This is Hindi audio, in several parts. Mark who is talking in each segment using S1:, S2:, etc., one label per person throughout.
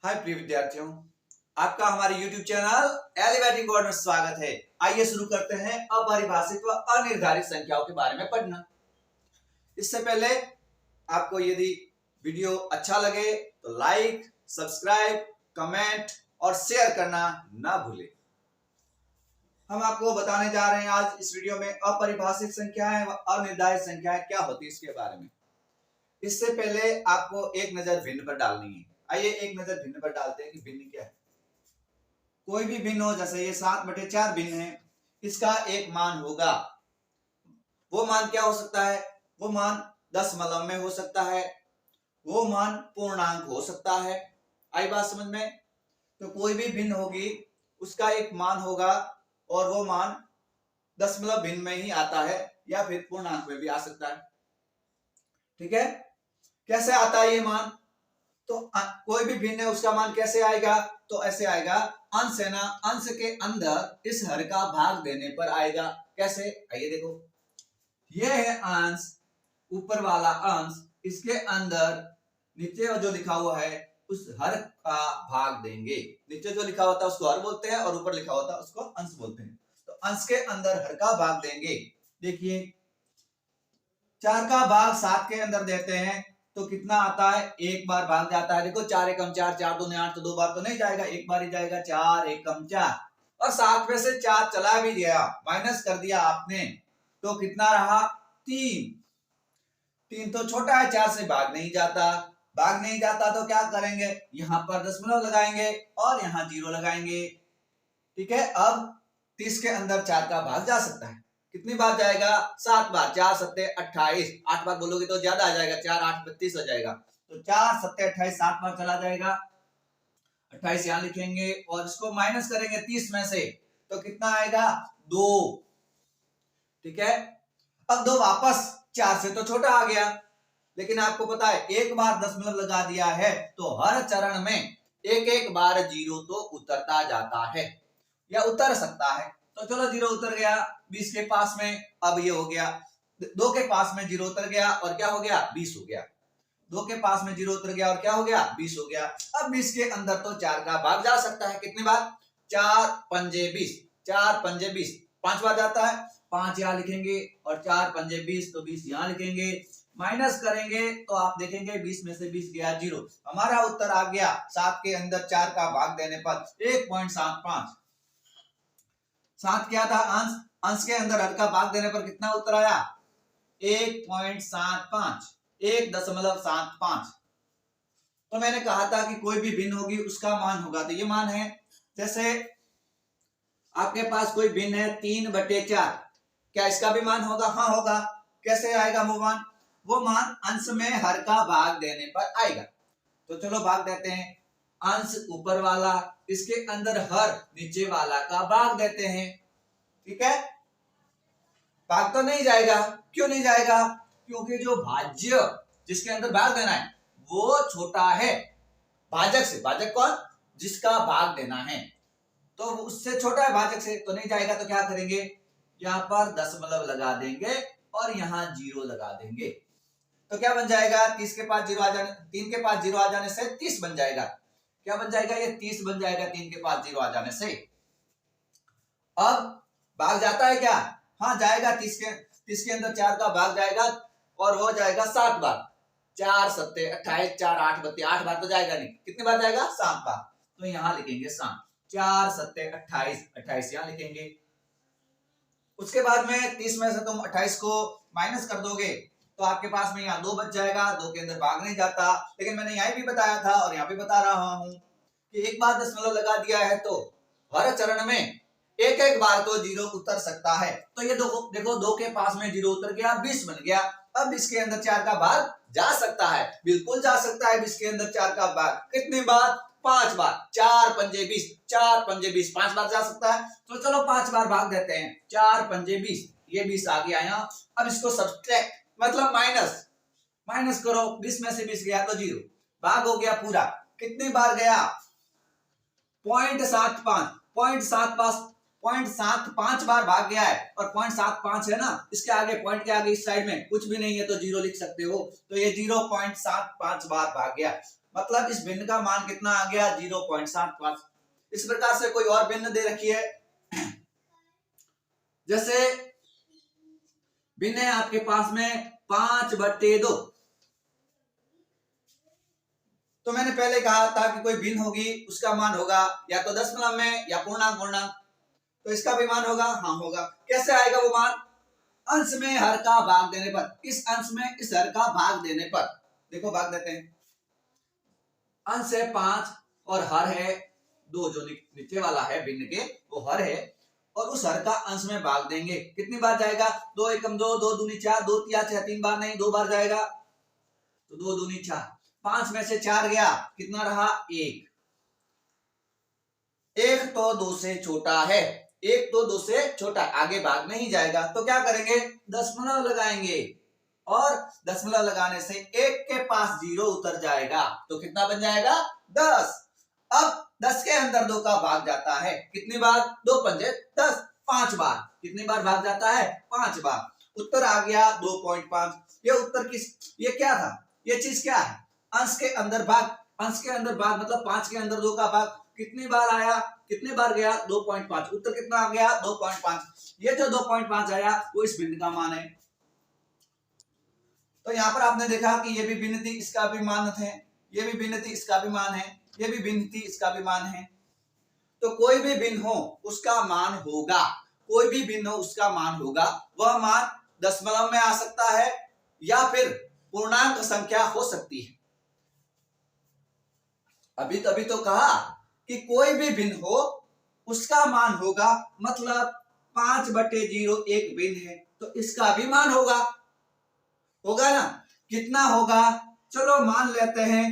S1: हाय प्रिय विद्यार्थियों, आपका हमारे YouTube चैनल एलिवेटिंग वर्ड में स्वागत है। आइए शुरू करते हैं अपरिभाषित व अनिर्धारित संख्याओं के बारे में पढ़ना। इससे पहले आपको यदि वीडियो अच्छा लगे तो लाइक, सब्सक्राइब, कमेंट और शेयर करना ना भूलें। हम आपको बताने जा रहे हैं आज इस वीडियो में अपरिभाषित संख्याएं व अनिर्धारित संख्याएं क्या होती है इसके बारे में। इससे पहले आपको एक नजर भिन्न पर डालनी है। आइए एक नजर भिन्न पर डालते हैं कि भिन्न क्या है। कोई भी भिन्न हो, जैसे ये 7/4 भिन्न है, इसका एक मान होगा। वो मान क्या हो सकता है? वो मान दशमलव में हो सकता है, वो मान पूर्णांक हो सकता है। आई बात समझ में? तो कोई भी भिन्न होगी उसका एक मान होगा और वो मान दशमलव भिन्न में ही आता है या फिर पूर्णांक में भी आ सकता है। ठीक है, कैसे आता है ये मान? तो कोई भी भिन्न है उसका मान कैसे आएगा? तो ऐसे आएगा, अंश है ना, अंश के अंदर इस हर का भाग देने पर आएगा। कैसे? आइए देखो, ये है अंश, ऊपर वाला अंश, इसके अंदर नीचे जो लिखा हुआ है उस हर का भाग देंगे। नीचे जो लिखा होता है उसको हर बोलते हैं और ऊपर लिखा होता है उसको अंश बोलते हैं। तो अंश के अंदर हर का भाग देंगे। देखिए 4 का भाग 7 के अंदर देते हैं तो कितना आता है? एक बार भाग जाता है। देखो 4 एकम 4, 4 दूनी 8, तो दो बार तो नहीं जाएगा, एक बार ही जाएगा। 4 एकम 4 और 7 में से 4 चला भी गया, माइनस कर दिया आपने, तो कितना रहा? 3। 3 तो छोटा है, 4 से भाग नहीं जाता। भाग नहीं जाता तो क्या करेंगे? यहां पर दशमलव लगाएंगे और यहां 0 लगाएंगे। ठीक है, अब 30 के अंदर 4 का भाग जा सकता है। कितनी बार जाएगा? 7 बार। 4 सत्ते 28, 8 बार बोलोगे तो ज्यादा आ जाएगा, 4 8 32 हो जाएगा। तो 4 सत्ते 28, 7 बार चला जाएगा। 28 यहां लिखेंगे और इसको माइनस करेंगे 30 में से, तो कितना आएगा? 2। ठीक है, अब 2 वापस 4 से तो छोटा आ गया, लेकिन आपको पता है एक बार दशमलव लगा दिया है तो हर चरण में एक एक बार 0 तो उतरता जाता है या उतर सकता है। तो चलो 0 उतर गया 20 के पास में, अब ये हो गया 2 के पास में 0 उतर गया और क्या हो गया? 20 हो गया। 2 के पास में 0 उतर गया और क्या हो गया? 20 हो गया। अब 20 के अंदर तो 4 का भाग जा सकता है। कितनी बार? 4 पंजे 20, 4 पंजे 20, 5 बार जाता है। 5 यहां लिखेंगे और 4 पंजे 20, तो 20 यहां लिखेंगे। माइनस करेंगे तो आप देखेंगे 20 में से 20 गया 0। हमारा उत्तर आ गया 7 के अंदर 4 का भाग देने पर 1.75। 7 क्या था? अंश। अंश के अंदर हर का भाग देने पर कितना उत्तर आया? 1.75, 1.75। तो मैंने कहा था कि कोई भी भिन्न होगी उसका मान होगा, तो ये मान है। जैसे आपके पास कोई भिन्न है 3/4, क्या इसका भी मान होगा? हाँ होगा। कैसे आएगा वो मान? वो मान अंश में हर का भाग देने पर आएगा। तो चलो भाग देते हैं। अंश ऊपर वाला, इसके अंदर हर नीचे वाला का भाग देते हैं। ठीक है, भाग तो नहीं जाएगा। क्यों नहीं जाएगा? क्योंकि जो भाज्य जिसके अंदर भाग देना है वो छोटा है भाजक से। भाजक कौन? जिसका भाग देना है, तो उससे छोटा है भाजक से, तो नहीं जाएगा। तो क्या करेंगे? यहां पर दशमलव लगा देंगे और यहां 0 लगा देंगे। तो क्या बन जाएगा? 30 के पास 0 आ जाने, 3 के पास 0 आ जाने से 30 बन जाएगा। क्या बन जाएगा? ये 30 बन जाएगा 3 के पास 0 आ जाने से। अब भाग जाता है क्या? हाँ जाएगा। 30 के अंदर 4 का भाग जाएगा और हो जाएगा 7 बार। 4 सत्ते 28, 4 8 32, 8 बार तो जाएगा नहीं। कितनी बार जाएगा? 7 बार। तो यहां लिखेंगे 7। 4 सत्ते 28, 28 यहां लिखेंगे। उसके बाद में 30 में से तुम 28 को माइनस कर दोगे तो आपके पास में यहाँ 2 बच जाएगा। 2 के अंदर भाग नहीं जाता, लेकिन मैंने यहाँ भी बताया था और यहाँ भी बता रहा हूं कि एक बार दशमलव लगा दिया है तो हर चरण में एक एक बार तो 0 उतर सकता है। तो ये देखो 2 के पास में 0 उतर गया, 20 बन गया। अब इसके अंदर 4 का भाग जा सकता है, बिल्कुल जा सकता है। इसके अंदर 4 का भाग कितनी बार? 5 बार। 4 पंजे 20, 4 पंजे 20, 5 बार जा सकता है। तो चलो 5 बार भाग देते हैं। 4 पंजे 20, ये 20 आ गया यहाँ। अब इसको सब्ट्रैक्ट मतलब माइनस करो। 20 में से 20 गया तो 0, भाग हो गया पूरा। कितनी बार गया? 0.75 0.75 बार भाग गया है। और 0.75 है ना, इसके आगे पॉइंट के आगे इस साइड में कुछ भी नहीं है तो 0 लिख सकते हो। तो ये 0.75 बार भाग गया। मतलब इस भिन्न का मान कितना आ गया 0.75। इस प्रकार से कोई और भिन्न दे रखी है, जैसे भिन्न है आपके पास में 5/2। तो मैंने पहले कहा था कि कोई भिन्न होगी उसका मान होगा या तो दशमलव में या पूर्णांक पूर्णांक, तो इसका भी मान होगा, हाँ होगा। कैसे आएगा वो मान? अंश में हर का भाग देने पर, इस अंश में इस हर का भाग देने पर। देखो भाग देते हैं, अंश है 5 और हर है 2, जो नीचे वाला है भिन्न के वो हर है, और उस हर का अंश में भाग देंगे। कितनी बार जाएगा? 2 एकम 2, 2 दूनी 4, 2 तिया 6, 3 बार नहीं 2 बार जाएगा, तो 2 दूनी 4, 5 में से 4 गया, कितना रहा? 1। 1 तो 2 से छोटा है, 1 तो 2 से छोटा, आगे भाग नहीं जाएगा, तो क्या करेंगे? दशमलव लगाएंगे, और दशमलव लगाने से 1 के पास 0 उतर जाएगा, तो कितना बन जाएगा? 10। अब 10 के अंदर 2 का भाग जाता है, कितनी बार? 2 पंजे 10, 5 बार। कितनी बार भाग जाता है? 5 बार। उत्तर आ गया 2.5। ये उत्तर ये क्या था? ये चीज क्या है? अंश के अंदर भाग, अंश के अंदर भाग मतलब 5 के अंदर 2 का भाग। कितनी बार आया? कितने बार गया? 2.5। उत्तर कितना आ गया? 2.5। ये जो 2.5 आया वो इस भिन्न का मान है। तो यहाँ पर आपने देखा कि ये भी भिन्न थी, इसका भी मान है, ये भी भिन्न थी, इसका भी मान है, ये भी भिन्न थी, इसका भी मान है। तो कोई भी भिन्न हो उसका मान होगा, कोई भी भिन्न हो उसका मान होगा। वह मान दशमलव में आ सकता है या फिर पूर्णांक संख्या हो सकती है। अभी तभी तो कहा कि कोई भी भिन्न हो उसका मान होगा, मतलब 5/0 एक भिन्न है तो इसका भी मान होगा, होगा ना? कितना होगा? चलो मान लेते हैं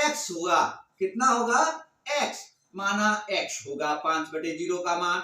S1: x होगा। कितना होगा? x, माना x होगा 5/0 का मान।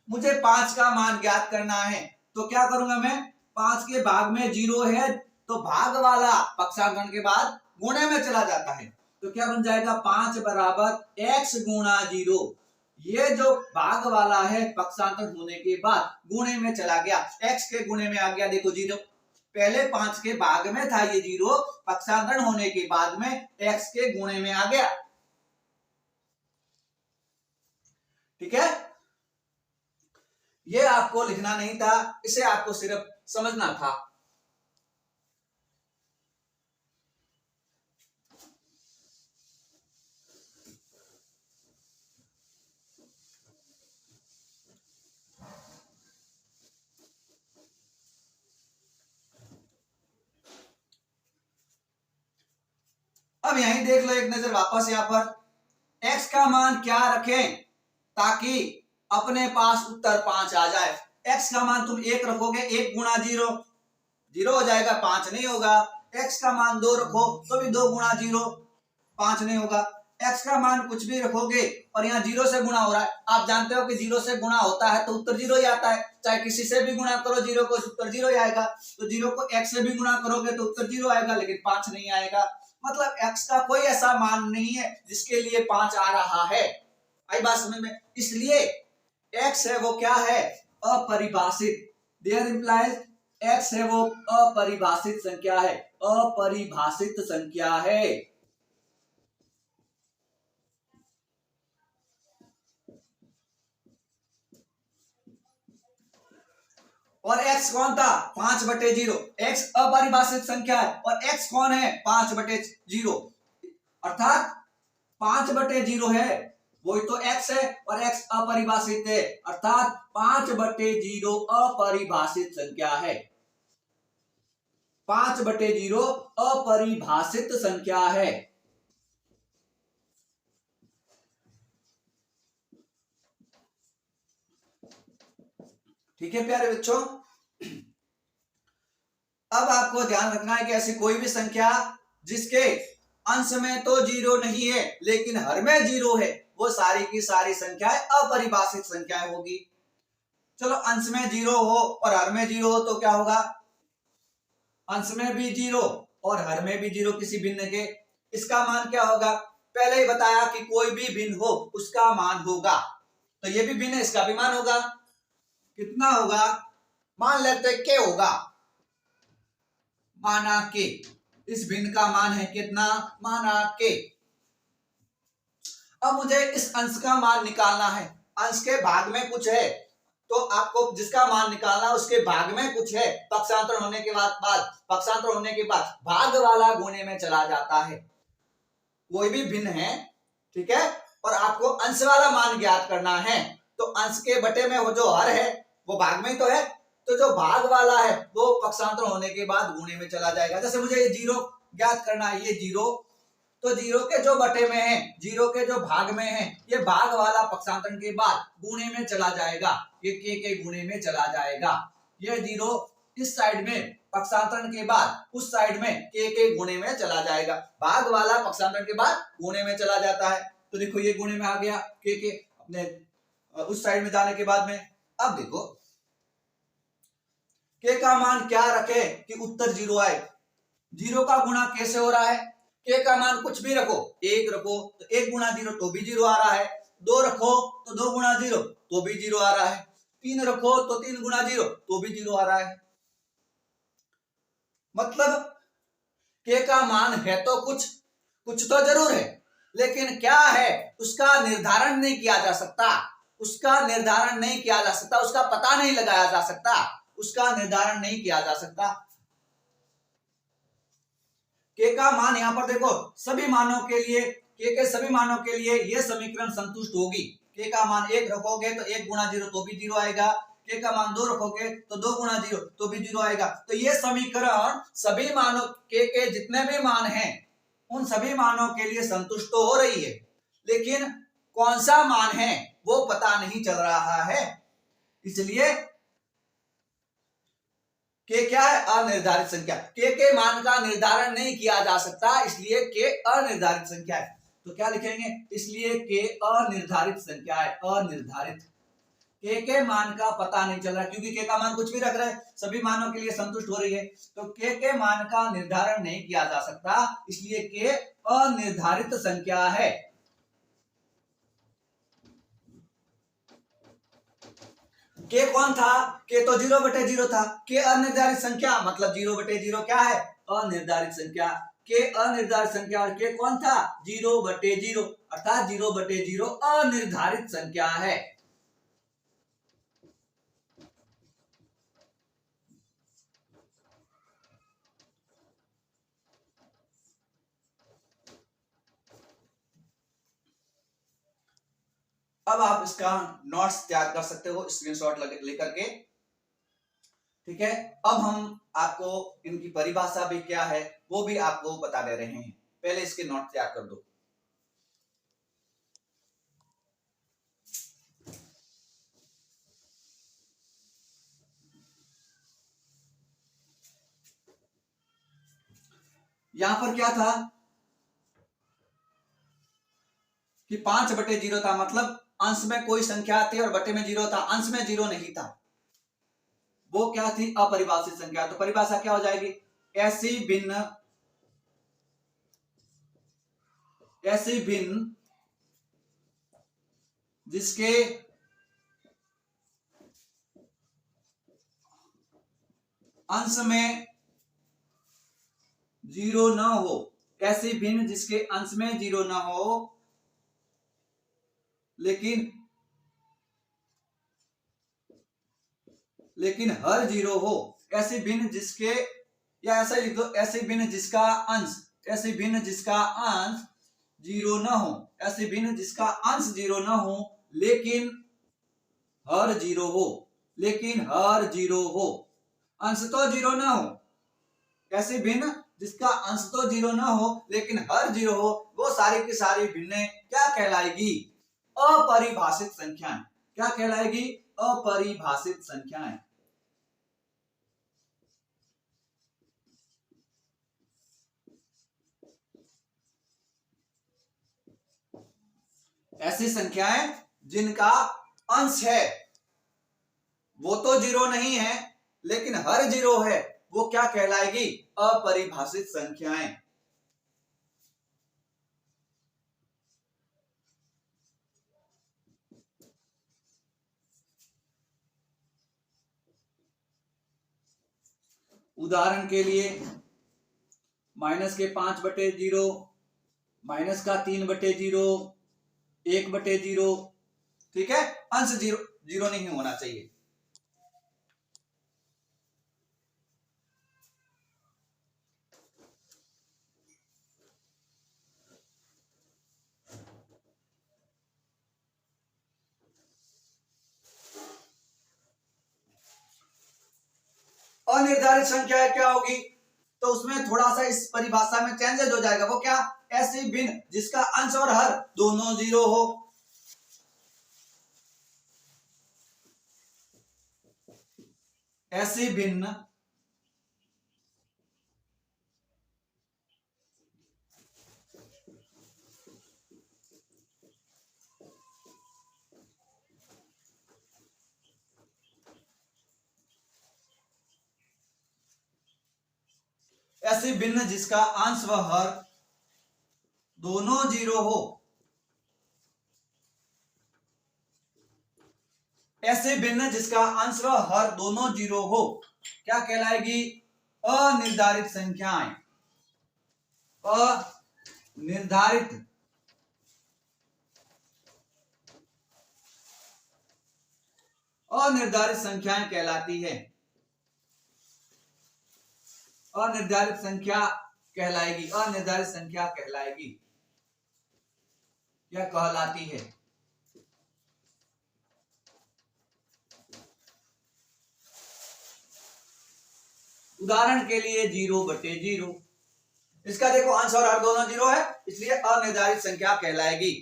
S1: मुझे 5 का मान ज्ञात करना है, तो क्या करूंगा मैं? 5 के भाग में 0 है तो भाग वाला पक्षांकन के बाद गुणे में चला जाता है, तो क्या बन जाएगा? 5 बराबर x गुणा 0। ये जो भाग वाला है पक्षांतर होने के बाद गुणे में चला गया, x के गुणे में आ गया। देखो 0 पहले 5 के भाग में था, ये 0 पक्षांतरण होने के बाद में x के गुणे में आ गया। ठीक है, ये आपको लिखना नहीं था, इसे आपको सिर्फ समझना था। अब यहीं देख लो एक नजर वापस, यहां पर x का मान क्या रखें ताकि अपने पास उत्तर 5 आ जाए। x का मान तुम 1 रखोगे, 1 गुणा 0 0 हो जाएगा, 5 नहीं होगा। x का मान 2 रखो तो भी 2 गुणा 0 5 नहीं होगा। x का मान कुछ भी रखोगे और यहाँ 0 से गुणा हो रहा है, आप जानते हो कि 0 से गुणा होता है तो उत्तर 0 ही आता है। चाहे किसी से भी गुणा करो 0 को, उत्तर 0 ही आएगा। तो 0 को x से भी गुणा करोगे तो उत्तर 0 आएगा, लेकिन 5 नहीं आएगा। मतलब x का कोई ऐसा मान नहीं है जिसके लिए 5 आ रहा है। आई बात समझ में? इसलिए x है वो क्या है? अपरिभाषित। देयर इंप्लाइज x है वो अपरिभाषित संख्या है, अपरिभाषित संख्या है। और x कौन था? 5/0। x अपरिभाषित संख्या है और x कौन है? 5/0, अर्थात 5/0 है, वही तो x है, और x अपरिभाषित है, अर्थात 5/0 अपरिभाषित संख्या है। 5/0 अपरिभाषित संख्या है। ठीक है प्यारे बच्चों, अब आपको ध्यान रखना है कि ऐसी कोई भी संख्या जिसके अंश में तो 0 नहीं है लेकिन हर में 0 है, वो सारी की सारी संख्याएं अपरिभाषित संख्याएं होगी। चलो अंश में 0 हो और हर में 0 हो तो क्या होगा? अंश में भी 0 और हर में भी 0 किसी भिन्न के, इसका मान क्या होगा? पहले ही बताया कि कोई भी भिन्न हो उसका मान होगा, तो ये भी भिन्न है, इसका भी मान होगा। कितना होगा? मान लेते के होगा, माना के, इस भिन्न का मान है कितना, माना के। अब मुझे इस अंश का मान निकालना है। अंश के भाग में कुछ है तो आपको जिसका मान निकालना उसके भाग में कुछ है, पक्षांतर होने के बाद भाग वाला गुणे में चला जाता है। कोई भी भिन्न है, ठीक है, और आपको अंश वाला मान ज्ञात करना है तो अंश के बटे में वो जो हर है वो भाग में ही तो है, तो जो भाग वाला है वो पक्षांतर होने के बाद गुणे में चला जाएगा। जैसे मुझे ये जीरो ज्ञात करना है, ये जीरो, तो जीरो के जो बटे में है, जीरो के जो भाग में है, ये भाग वाला पक्षांतरण के बाद गुणे में चला जाएगा, ये के गुणे में चला जाएगा। ये जीरो इस साइड में पक्षांतरण के बाद उस साइड में के गुणे में चला जाएगा। भाग वाला पक्षांतरण के बाद गुणे में चला जाता है, तो देखो ये गुणे में आ गया के अपने उस साइड में जाने के बाद में। अब देखो के का मान क्या रखे कि उत्तर जीरो आए। जीरो का गुणा कैसे हो रहा है, के का मान कुछ भी रखो, एक रखो तो एक गुणा जीरो तो भी जीरो आ रहा है, दो रखो तो दो गुणा जीरो तो भी जीरो आ रहा है, तीन रखो तो तीन गुणा जीरो तो भी जीरो आ रहा है। मतलब के का मान है तो कुछ तो जरूर है, लेकिन क्या है उसका निर्धारण नहीं किया जा सकता, उसका निर्धारण नहीं किया जा सकता, उसका पता नहीं लगाया जा सकता, उसका निर्धारण नहीं किया जा सकता। के का मान यहां पर देखो सभी मानों के लिए, के सभी मानों के लिए यह समीकरण संतुष्ट होगी। के का मान एक रखोगे तो एक गुणा जीरो तो भी जीरो आएगा, के का मान दो रखोगे तो दो गुणा जीरो तो भी जीरो आएगा। तो ये समीकरण सभी मानों के जितने भी मान हैं उन सभी मानों के लिए संतुष्ट तो हो रही है, लेकिन कौन सा मान है वो पता नहीं चल रहा है, इसलिए के क्या है, अनिर्धारित संख्या। के मान का निर्धारण नहीं किया जा सकता, इसलिए के अनिर्धारित संख्या है। तो क्या लिखेंगे, इसलिए के अनिर्धारित संख्या है, अनिर्धारित। के मान का पता नहीं चल रहा क्योंकि के का मान कुछ भी रख रहे हैं, सभी मानों के लिए संतुष्ट हो रही है, तो के मान का निर्धारण नहीं किया जा सकता, इसलिए के अनिर्धारित संख्या है। के कौन था, के तो जीरो बटे जीरो था, के अनिर्धारित संख्या मतलब जीरो बटे जीरो क्या है, अनिर्धारित संख्या। के अनिर्धारित संख्या और के कौन था, जीरो बटे जीरो, अर्थात जीरो बटे जीरो अनिर्धारित संख्या है। अब आप इसका नोट्स तैयार कर सकते हो स्क्रीनशॉट लेकर के, ठीक है। अब हम आपको इनकी परिभाषा भी क्या है वो भी आपको बता दे रहे हैं, पहले इसके नोट तैयार कर दो। यहां पर क्या था कि 5 बटे जीरो था, मतलब अंश में कोई संख्या थी और बटे में जीरो था, अंश में जीरो नहीं था, वो क्या थी, अपरिभाषित संख्या। तो परिभाषा क्या हो जाएगी, ऐसी भिन्न जिसके अंश में जीरो न हो, ऐसी भिन्न जिसके अंश में जीरो न हो लेकिन हर जीरो हो, ऐसी भिन्न जिसके, या ऐसा लिख दो, ऐसी भिन्न जिसका अंश, ऐसी भिन्न जिसका अंश जीरो न हो, ऐसी भिन्न जिसका अंश जीरो न हो लेकिन हर जीरो हो, लेकिन हर जीरो हो, अंश तो जीरो ना हो, ऐसी भिन्न जिसका अंश तो जीरो ना हो लेकिन हर जीरो हो, वो सारी की सारी भिन्न क्या कहलाएगी, अपरिभाषित संख्याएं। क्या कहलाएगी, अपरिभाषित संख्याएं। ऐसी संख्याएं जिनका अंश है वो तो जीरो नहीं है लेकिन हर जीरो है, वो क्या कहलाएगी, अपरिभाषित संख्याएं। उदाहरण के लिए -5/0, -3/0, 1/0। ठीक है, अंश जीरो जीरो नहीं होना चाहिए। अनिर्धारित संख्या क्या होगी? तो उसमें थोड़ा सा इस परिभाषा में चेंजेस हो जाएगा। वो क्या? ऐसी भिन्न जिसका अंश और हर दोनों जीरो हो। ऐसी भिन्न ऐसी भिन्न जिसका अंश व हर दोनों जीरो हो। ऐसे भिन्न जिसका अंश व हर दोनों जीरो हो क्या कहलाएगी? अनिर्धारित संख्याएं। अनिर्धारित अनिर्धारित संख्याएं कहलाती है। अनिर्धारित संख्या कहलाएगी। अनिर्धारित संख्या कहलाएगी या कहलाती है। उदाहरण के लिए 0/0। इसका देखो अंश और हर दोनों जीरो है, इसलिए अनिर्धारित संख्या कहलाएगी।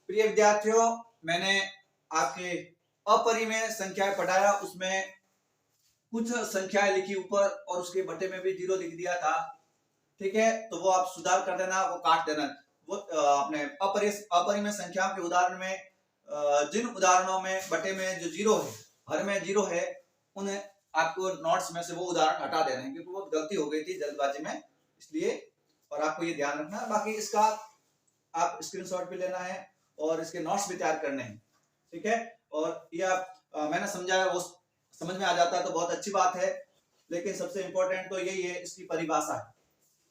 S1: प्रिय विद्यार्थियों, मैंने आपके अपरिमेय संख्याएं पढ़ाया, उसमें कुछ संख्याएं लिखी ऊपर और उसके बटे में भी जीरो लिख दिया था। ठीक है, तो वो आप सुधार कर देना, वो काट देना। वो अपने अपरिमेय संख्याओं के उदाहरण में जिन उदाहरणों में बटे में जो जीरो है, हर में जीरो है, उन्हें आपको नोट्स में से वो उदाहरण हटा देना है, क्योंकि वो गलती हो गई थी जल्दबाजी में, इसलिए। और आपको ये ध्यान रखना है। बाकी इसका आप स्क्रीनशॉट भी लेना है और इसके नोट्स भी तैयार करने हैं। ठीक है, और ये मैंने समझाया वो समझ में आ जाता है तो बहुत अच्छी बात है, लेकिन सबसे इंपॉर्टेंट तो यही है, इसकी परिभाषा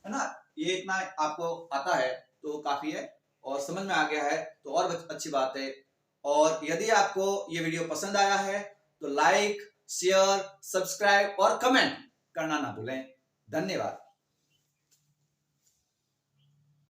S1: है ना। ये इतना आपको आता है तो काफी है, और समझ में आ गया है तो और अच्छी बात है। और यदि आपको ये वीडियो पसंद आया है तो लाइक, शेयर, सब्सक्राइब और कमेंट करना ना भूलें। धन्यवाद।